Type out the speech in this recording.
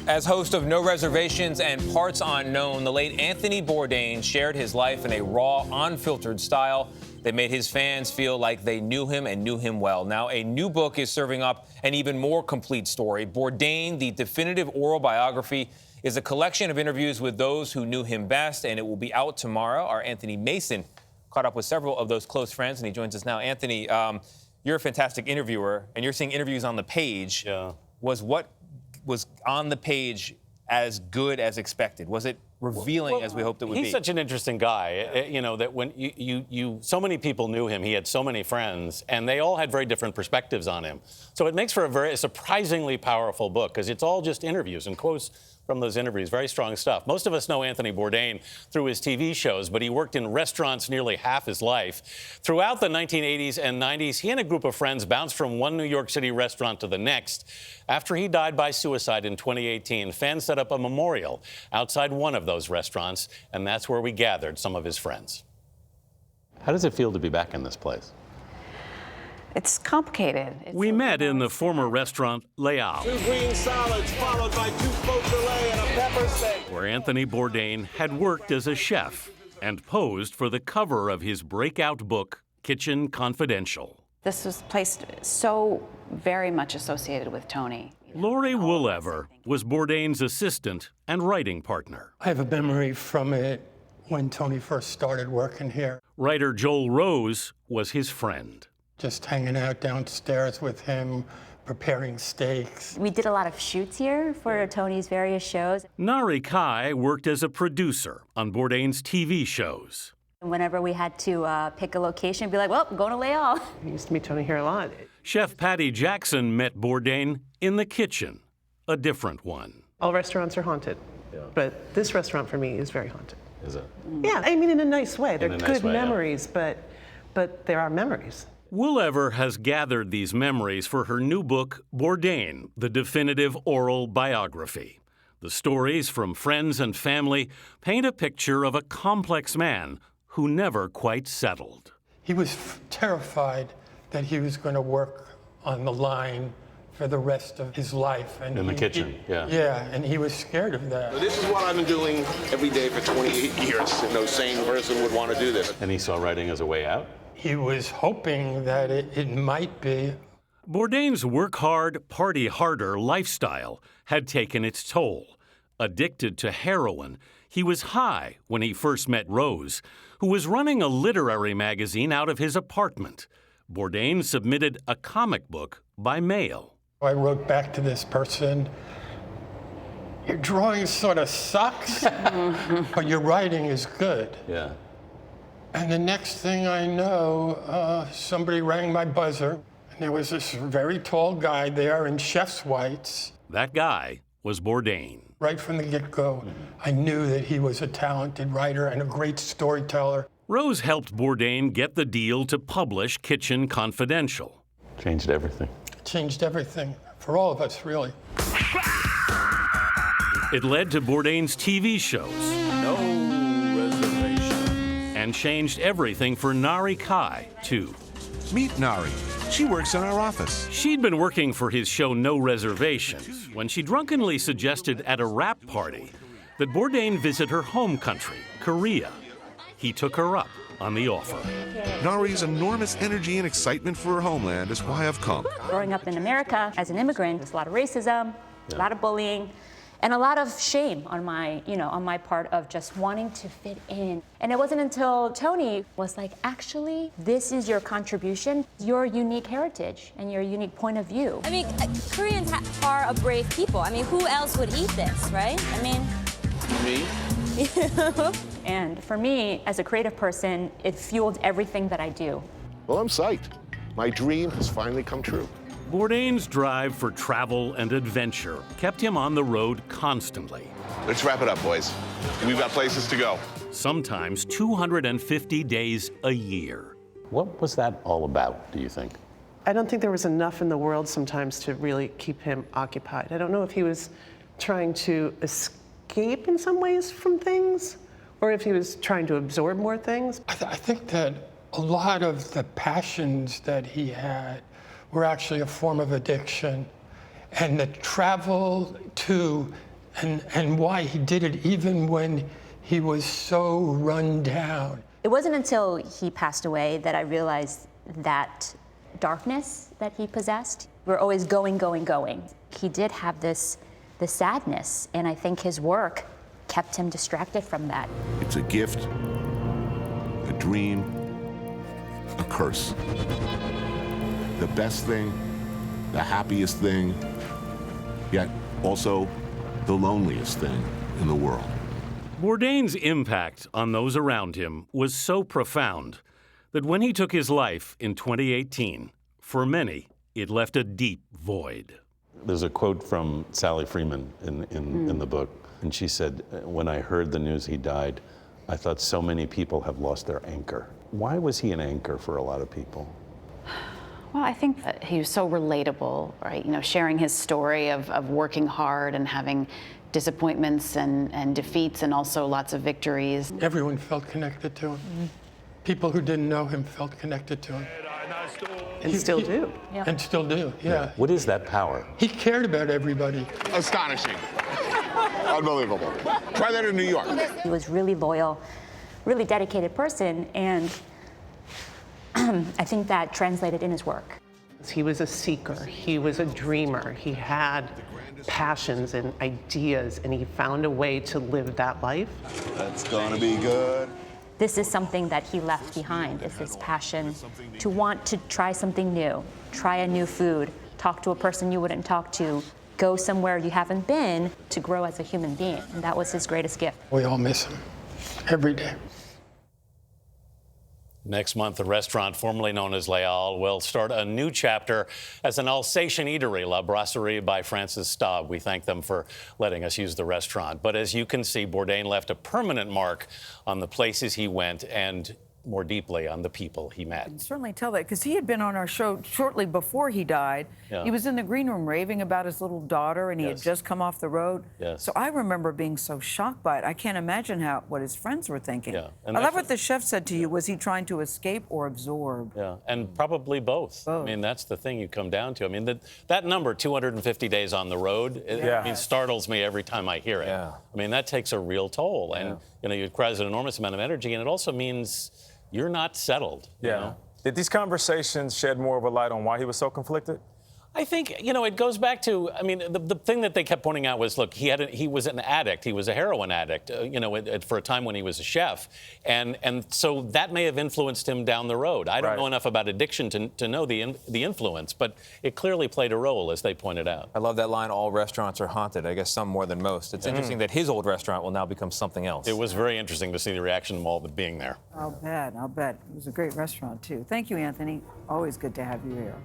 As host of No Reservations and Parts Unknown, the late Anthony Bourdain shared his life in a raw, unfiltered style that made his fans feel like they knew him and knew him well. Now, a new book is serving up an even more complete story. Bourdain, the Definitive Oral Biography, is a collection of interviews with those who knew him best, and it will be out tomorrow. Our Anthony Mason caught up with several of those close friends, and he joins us now. Anthony, you're a fantastic interviewer, and you're seeing interviews on the page. Yeah. Was what was on the page as good as expected? Was it revealing as we hoped it would be? He's such an interesting guy, you know, that when so many people knew him, he had so many friends, and they all had very different perspectives on him. So it makes for a very surprisingly powerful book, because it's all just interviews and quotes from those interviews. Very strong stuff. Most of us know Anthony Bourdain through his TV shows, but he worked in restaurants nearly half his life. Throughout the 1980s and 90s, he and a group of friends bounced from one New York City restaurant to the next. After he died by suicide in 2018, fans set up a memorial outside one of those restaurants, and that's where we gathered some of his friends. How does it feel to be back in this place? It's complicated. We met in the former restaurant Leal, 2 green salads followed by 2 poke filet and a pepper steak, where Anthony Bourdain had worked as a chef and posed for the cover of his breakout book, Kitchen Confidential. This was placed so very much associated with Tony. Lori Woolever was Bourdain's assistant and writing partner. I have a memory from it when Tony first started working here. Writer Joel Rose was his friend. Just hanging out downstairs with him, preparing steaks. We did a lot of shoots here for Tony's various shows. Nari Kai worked as a producer on Bourdain's TV shows. Whenever we had to pick a location, be like, well, I'm going to Leal. I used to meet Tony here a lot. Chef Patty Jackson met Bourdain in the kitchen, a different one. All restaurants are haunted, but this restaurant for me is very haunted. Is it? Yeah, I mean in a nice way. They're a nice good way, yeah. memories, but there are memories. Woolever has gathered these memories for her new book, Bourdain, the Definitive Oral Biography. The stories from friends and family paint a picture of a complex man who never quite settled. He was terrified that he was going to work on the line for the rest of his life. And In the kitchen, yeah. Yeah, and he was scared of that. So this is what I've been doing every day for 28 years, and no sane person would want to do this. And he saw writing as a way out? He was hoping that it might be. Bourdain's work hard, party harder lifestyle had taken its toll. Addicted to heroin, he was high when he first met Rose, who was running a literary magazine out of his apartment. Bourdain submitted a comic book by mail. I wrote back to this person, your drawing sort of sucks, but your writing is good. Yeah. And the next thing I know, somebody rang my buzzer, and there was this very tall guy there in chef's whites. That guy was Bourdain. Right from the get-go, I knew that he was a talented writer and a great storyteller. Rose helped Bourdain get the deal to publish Kitchen Confidential. Changed everything. Changed everything for all of us, really. It led to Bourdain's TV shows. No reservation. And changed everything for Nari Kai, too. Meet Nari. She works in our office. She'd been working for his show No Reservations when she drunkenly suggested at a wrap party that Bourdain visit her home country, Korea. He took her up on the offer. Nari's enormous energy and excitement for her homeland is why I've come. Growing up in America as an immigrant, there's a lot of racism, a lot of bullying, and a lot of shame on my part of just wanting to fit in. And it wasn't until Tony was like, actually, this is your contribution, your unique heritage, and your unique point of view. I mean, Koreans are a brave people. I mean, who else would eat this, right? I mean... Me? And for me, as a creative person, it fueled everything that I do. Well, I'm psyched. My dream has finally come true. Bourdain's drive for travel and adventure kept him on the road constantly. Let's wrap it up, boys. We've got places to go. Sometimes 250 days a year. What was that all about, do you think? I don't think there was enough in the world sometimes to really keep him occupied. I don't know if he was trying to escape in some ways from things, or if he was trying to absorb more things. I think that a lot of the passions that he had were actually a form of addiction. And the travel to and why he did it even when he was so run down. It wasn't until he passed away that I realized that darkness that he possessed. We're always going, going, going. He did have this sadness, and I think his work kept him distracted from that. It's a gift, a dream, a curse. The best thing, the happiest thing, yet also the loneliest thing in the world. Bourdain's impact on those around him was so profound that when he took his life in 2018, for many, it left a deep void. There's a quote from Sally Freeman in the book, and she said, "When I heard the news he died, I thought so many people have lost their anchor." Why was he an anchor for a lot of people? Well, I think that he was so relatable, right? You know, sharing his story of working hard and having disappointments and defeats and also lots of victories. Everyone felt connected to him. People who didn't know him felt connected to him. And still do. Yeah. And still do, yeah. What is that power? He cared about everybody. Astonishing. Unbelievable. Try that in New York. He was really loyal, really dedicated person, and I think that translated in his work. He was a seeker, he was a dreamer, he had passions and ideas, and he found a way to live that life. That's gonna be good. This is something that he left behind, is this passion to want to try something new, try a new food, talk to a person you wouldn't talk to, go somewhere you haven't been, to grow as a human being. And that was his greatest gift. We all miss him every day. Next month, the restaurant formerly known as Les Halles will start a new chapter as an Alsatian eatery, La Brasserie by Francis Staub. We thank them for letting us use the restaurant. But as you can see, Bourdain left a permanent mark on the places he went and more deeply on the people he met. I can certainly tell that, because he had been on our show shortly before he died. Yeah. He was in the green room raving about his little daughter, and he had just come off the road. Yes. So I remember being so shocked by it. I can't imagine what his friends were thinking. Yeah. I love what the chef said to you. Was he trying to escape or absorb? Yeah, and probably both. I mean, that's the thing you come down to. I mean, that number, 250 days on the road, it startles me every time I hear it. Yeah. I mean, that takes a real toll. And, you know, it requires an enormous amount of energy, and it also means you're not settled. Yeah. You know? Did these conversations shed more of a light on why he was so conflicted? I think, you know, it goes back to, I mean, the thing that they kept pointing out was, look, he was an addict. He was a heroin addict, you know, for a time when he was a chef. And so that may have influenced him down the road. I don't know enough about addiction to know the influence, but it clearly played a role, as they pointed out. I love that line, all restaurants are haunted. I guess some more than most. It's interesting that his old restaurant will now become something else. It was very interesting to see the reaction of all of it being there. I'll bet. It was a great restaurant, too. Thank you, Anthony. Always good to have you here.